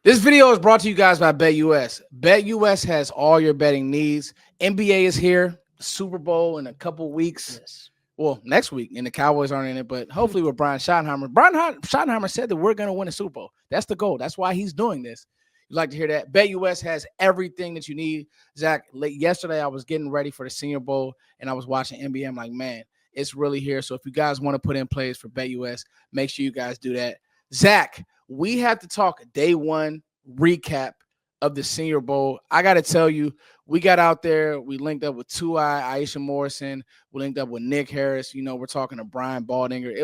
This video is brought to you guys by BetUS. BetUS has all your betting needs. NBA is here, Super Bowl in a couple weeks. Yes. Well, next week, and the Cowboys aren't in it, but hopefully with Brian Schottenheimer. Brian Schottenheimer said that we're going to win a Super Bowl. That's the goal. That's why he's doing this. You'd like to hear that? BetUS has everything that you need. Zach, yesterday I was getting ready for the Senior Bowl, and I was watching NBA. I'm like, man, it's really here. So if you guys want to put in plays for BetUS, make sure you guys do that. Zach, we have to talk day one recap of the Senior Bowl. I got to tell you, we got out there. We linked up with Aisha Morrison. We linked up with Nick Harris. You know, we're talking to Brian Baldinger. It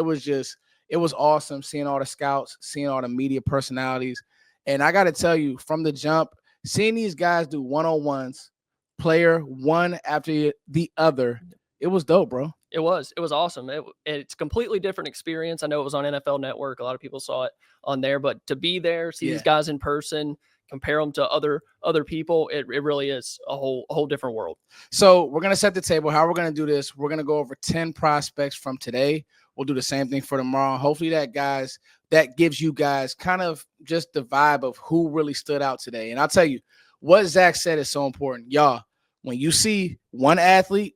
was awesome seeing all the scouts, seeing all the media personalities. And I got to tell you, from the jump, seeing these guys do one-on-ones, player one after the other, it was dope, bro. It was awesome. It's a completely different experience. I know it was on NFL Network. A lot of people saw it on there, but to be there, see these guys in person, compare them to other people, it really is a whole different world. So we're going to set the table. How we're going to do this, we're going to go over 10 prospects from today. We'll do the same thing for tomorrow. Hopefully that gives you guys kind of just the vibe of who really stood out today. And I'll tell you, what Zach said is so important. Y'all, when you see one athlete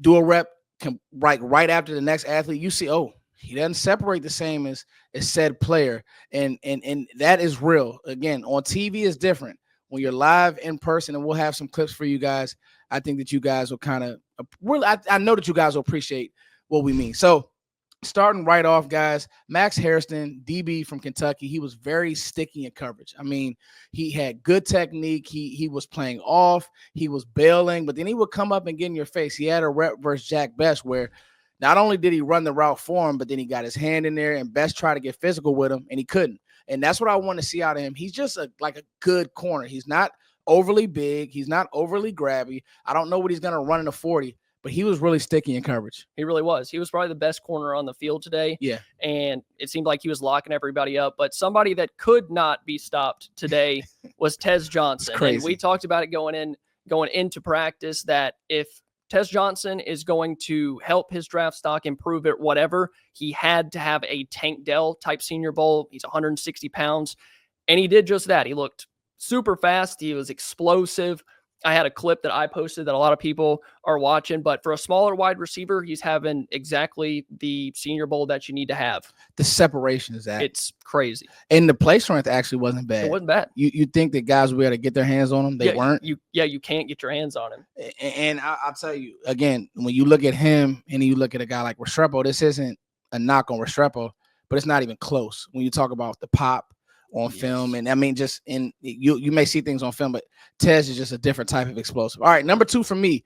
do a rep right after the next athlete, you see, oh, he doesn't separate the same as said player. And that is real. Again, on TV is different. When you're live in person, and we'll have some clips for you guys, I think that you guys will kind of really, I know that you guys will appreciate what we mean. So starting right off, guys, Max Hairston, DB from Kentucky, he was very sticky in coverage. I mean, he had good technique. He was playing off. He was bailing, but then he would come up and get in your face. He had a rep versus Jack Best where not only did he run the route for him, but then he got his hand in there and Best tried to get physical with him, and he couldn't. And that's what I want to see out of him. He's just like a good corner. He's not overly big. He's not overly grabby. I don't know what he's going to run in a 40. But he was really sticky in coverage. He really was. He was probably the best corner on the field today. Yeah. And it seemed like he was locking everybody up. But somebody that could not be stopped today was Tez Johnson. And we talked about it going into practice that if Tez Johnson is going to help his draft stock, improve it, whatever, he had to have a Tank Dell type Senior Bowl. He's 160 pounds. And he did just that. He looked super fast. He was explosive. I had a clip that I posted that a lot of people are watching, but for a smaller wide receiver, he's having exactly the Senior Bowl that you need to have. The separation is that. It's crazy. And the play strength actually wasn't bad. It wasn't bad. You think that guys would be able to get their hands on him? They weren't. You can't get your hands on him. And I'll tell you, again, when you look at him and you look at a guy like Restrepo, this isn't a knock on Restrepo, but it's not even close. When you talk about the pop on film, and I mean, just in you may see things on film, but Tez is just a different type of explosive. All right, number 2 for me.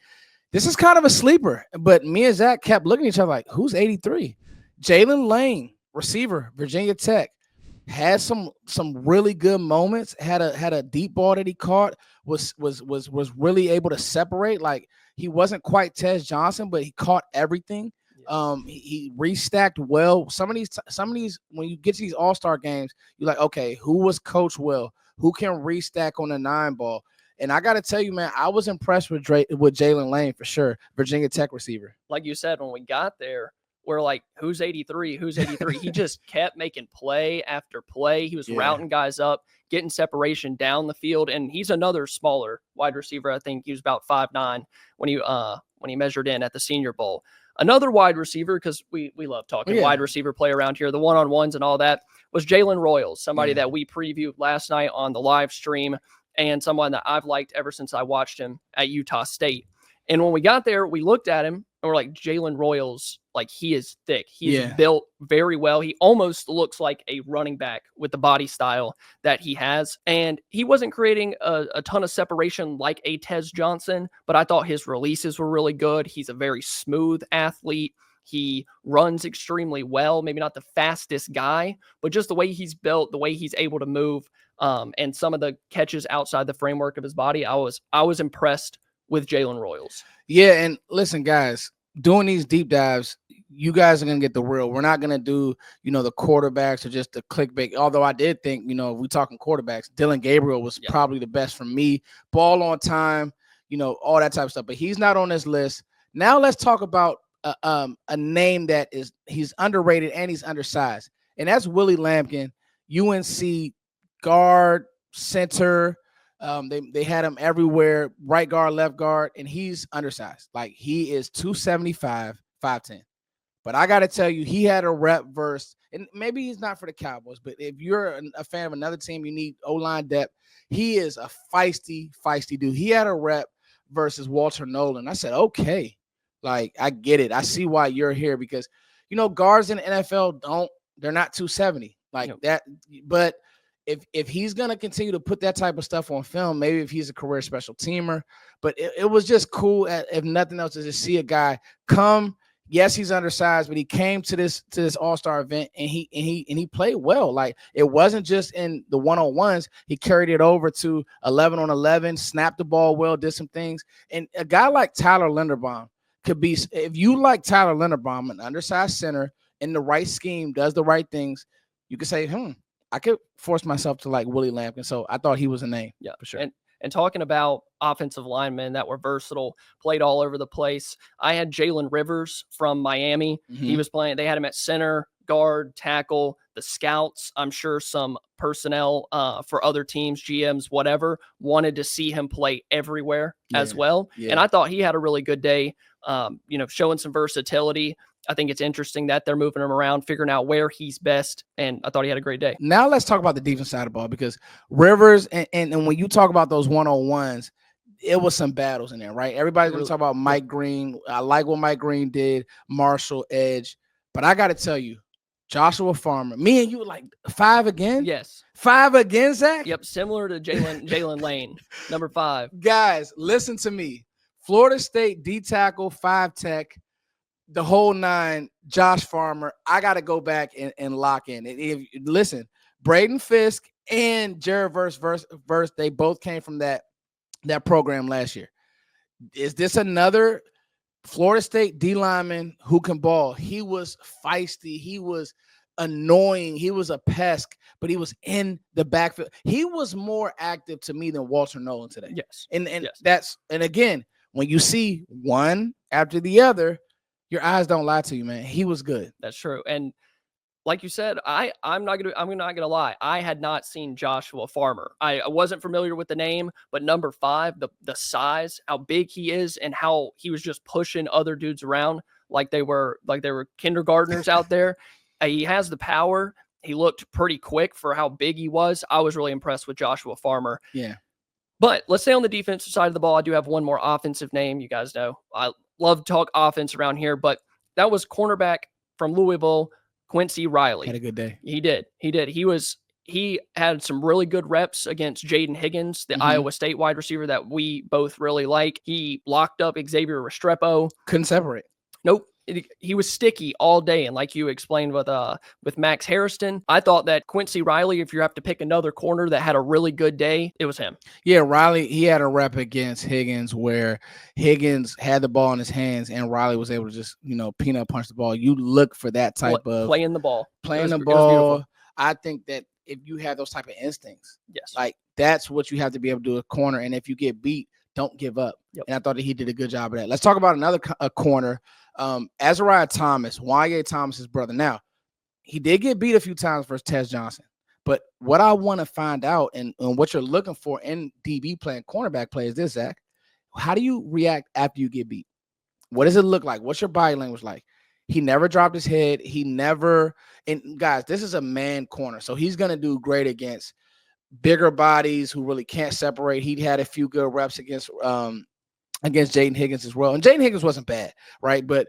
This is kind of a sleeper, but me and Zach kept looking at each other like, who's 83? Jalen Lane, receiver, Virginia Tech, had some really good moments. Had a deep ball that he caught. Was really able to separate. Like, he wasn't quite Tez Johnson, but he caught everything. He restacked well. Some of these, when you get to these all-star games, you're like, okay, who was coached well? Who can restack on the 9 ball? And I got to tell you, man, I was impressed with Jalen Lane for sure, Virginia Tech receiver. Like you said, when we got there, we're like, who's 83? Who's 83? He just kept making play after play. He was routing guys up, getting separation down the field, and he's another smaller wide receiver. I think he was about 5'9" when he measured in at the Senior Bowl. Another wide receiver, because we love talking wide receiver play around here, the one-on-ones and all that, was Jalen Royals, somebody that we previewed last night on the live stream and someone that I've liked ever since I watched him at Utah State. And when we got there, we looked at him and we're like, Jalen Royals, like, he is thick. He is built very well. He almost looks like a running back with the body style that he has. And he wasn't creating a ton of separation like a Tez Johnson, but I thought his releases were really good. He's a very smooth athlete. He runs extremely well. Maybe not the fastest guy, but just the way he's built, the way he's able to move, and some of the catches outside the framework of his body, I was impressed with Jalen Royals. Yeah, and listen, guys, doing these deep dives, you guys are going to get the real. We're not going to do, the quarterbacks or just the clickbait. Although I did think, if we're talking quarterbacks, Dylan Gabriel was probably the best for me. Ball on time, all that type of stuff. But he's not on this list. Now let's talk about a name that he's underrated and he's undersized. And that's Willie Lampkin, UNC guard, center. They had him everywhere, right guard, left guard, and he's undersized. Like he is 275, 5'10". But I got to tell you, he had a rep versus, and maybe he's not for the Cowboys, but if you're a fan of another team, you need O-line depth. He is a feisty dude. He had a rep versus Walter Nolan. I said, okay, like I get it. I see why you're here because, guards in the NFL they're not 270 like that. But if he's going to continue to put that type of stuff on film, maybe if he's a career special teamer, but it was just cool, if nothing else, to just see a guy come. Yes, he's undersized, but he came to this all-star event and he played well. Like it wasn't just in the one-on-ones. He carried it over to 11 on 11, snapped the ball well, did some things. And a guy like Tyler Linderbaum could be, if you like Tyler Linderbaum, an undersized center in the right scheme, does the right things, you could say, I could force myself to like Willie Lampkin. So I thought he was a name. Yeah, for sure. And talking about offensive linemen that were versatile, played all over the place, I had Jalen Rivers from Miami. Mm-hmm. He was playing. They had him at center, guard, tackle. The scouts, I'm sure some personnel for other teams, GMs, whatever, wanted to see him play everywhere as well. Yeah. And I thought he had a really good day, showing some versatility. I think it's interesting that they're moving him around, figuring out where he's best, and I thought he had a great day. Now let's talk about the defense side of the ball because Rivers, and when you talk about those one-on-ones, it was some battles in there, right? Everybody's going to talk about Mike Green. I like what Mike Green did, Marshall, Edge, but I got to tell you, Joshua Farmer, me and you like 5 again? Yes. 5 again, Zach? Yep, similar to Jalen Lane, number 5. Guys, listen to me. Florida State D-tackle, 5 tech, the whole 9, Josh Farmer. I got to go back and lock in. Listen, Braden Fisk and Jared Verse, they both came from that program last year. Is this another Florida State D lineman who can ball? He was feisty. He was annoying. He was a pest, but he was in the backfield. He was more active to me than Walter Nolan today. Yes. And yes. And again, when you see one after the other, your eyes don't lie to you, man. He was good. That's true. And like you said, I'm not gonna lie. I had not seen Joshua Farmer. I wasn't familiar with the name, but number 5, the size, how big he is, and how he was just pushing other dudes around like they were kindergartners out there. He has the power. He looked pretty quick for how big he was. I was really impressed with Joshua Farmer. Yeah. But let's stay on the defensive side of the ball. I do have one more offensive name. You guys know I love to talk offense around here, but that was cornerback from Louisville, Quincy Riley. Had a good day. He did. He had some really good reps against Jaden Higgins, the Iowa State wide receiver that we both really like. He locked up Xavier Restrepo. Couldn't separate. Nope. He was sticky all day. And like you explained with Max Harrison, I thought that Quincy Riley, if you have to pick another corner that had a really good day, it was him. Yeah, Riley, he had a rep against Higgins where Higgins had the ball in his hands and Riley was able to just, peanut punch the ball. You look for that type of playing the ball. I think that if you have those type of instincts, yes, like that's what you have to be able to do a corner. And if you get beat, don't give up. Yep. And I thought that he did a good job of that. Let's talk about another corner. Azariah Thomas, Wanye Thomas's brother. Now, he did get beat a few times versus Tez Johnson. But what I want to find out and what you're looking for in DB play and cornerback play is this, Zach. How do you react after you get beat? What does it look like? What's your body language like? He never dropped his head. And guys, this is a man corner. So he's going to do great against bigger bodies who really can't separate. He had a few good reps against Jaden Higgins as well. And Jaden Higgins wasn't bad, right? But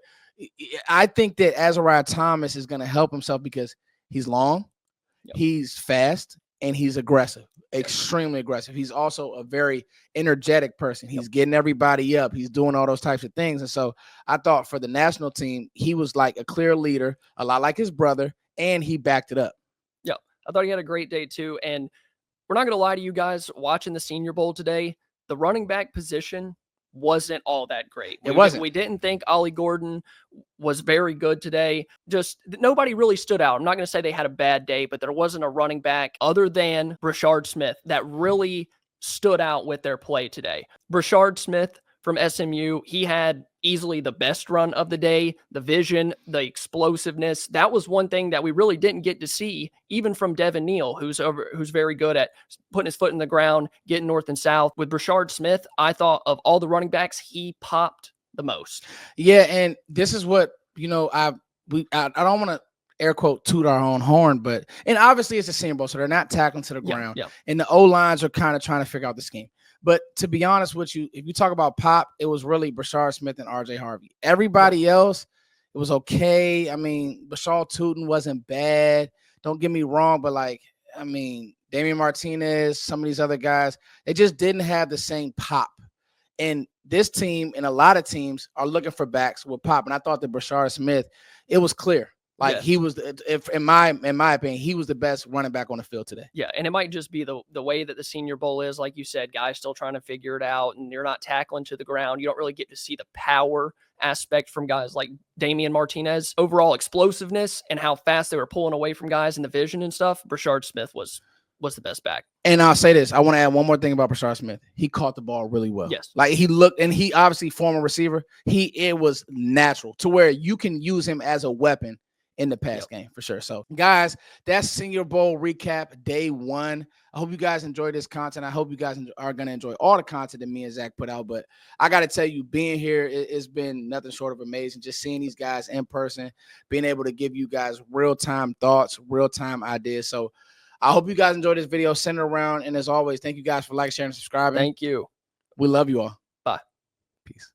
I think that Azariah Thomas is going to help himself because he's long, he's fast, and he's aggressive, extremely aggressive. He's also a very energetic person. He's getting everybody up. He's doing all those types of things. And so I thought for the national team, he was like a clear leader, a lot like his brother, and he backed it up. Yeah, I thought he had a great day too. And we're not going to lie to you guys, watching the Senior Bowl today, the running back position wasn't all that great. It wasn't. We didn't think Ollie Gordon was very good today. Just nobody really stood out. I'm not going to say they had a bad day, but there wasn't a running back other than Brashard Smith that really stood out with their play today. Brashard Smith from SMU. He had easily the best run of the day, the vision, the explosiveness. That was one thing that we really didn't get to see, even from Devin Neal, who's very good at putting his foot in the ground, getting north and south. With Brashard Smith, I thought of all the running backs, he popped the most. Yeah, and this is what, you know, I don't want to air quote toot our own horn, but and obviously it's a Senior Bowl, so they're not tackling to the ground. Yeah. And the O-lines are kind of trying to figure out the scheme. But to be honest with you, if you talk about pop, it was really Brashard Smith and RJ Harvey. Everybody else, it was okay. I mean, Bashal Tootin wasn't bad. Don't get me wrong, but like, I mean, Damian Martinez, some of these other guys, they just didn't have the same pop. And this team and a lot of teams are looking for backs with pop. And I thought that Brashard Smith, it was clear. Like he was, in my opinion, he was the best running back on the field today. Yeah, and it might just be the way that the Senior Bowl is, like you said, guys still trying to figure it out, and you're not tackling to the ground. You don't really get to see the power aspect from guys like Damian Martinez. Overall explosiveness and how fast they were pulling away from guys in the vision and stuff. Brashard Smith was the best back. And I'll say this. I want to add one more thing about Brashard Smith. He caught the ball really well. Yes. Like he looked, and he obviously former receiver. It was natural to where you can use him as a weapon in the pass game for sure. So guys, that's Senior Bowl recap day 1. I hope you guys enjoyed this content. I hope you guys are going to enjoy all the content that me and Zach put out. But I got to tell you, being here, it's been nothing short of amazing. Just seeing these guys in person, being able to give you guys real-time thoughts, real-time ideas. So I hope you guys enjoyed this video. Send it around. And as always, thank you guys for liking, sharing, and subscribing. Thank you. We love you all. Bye. Peace.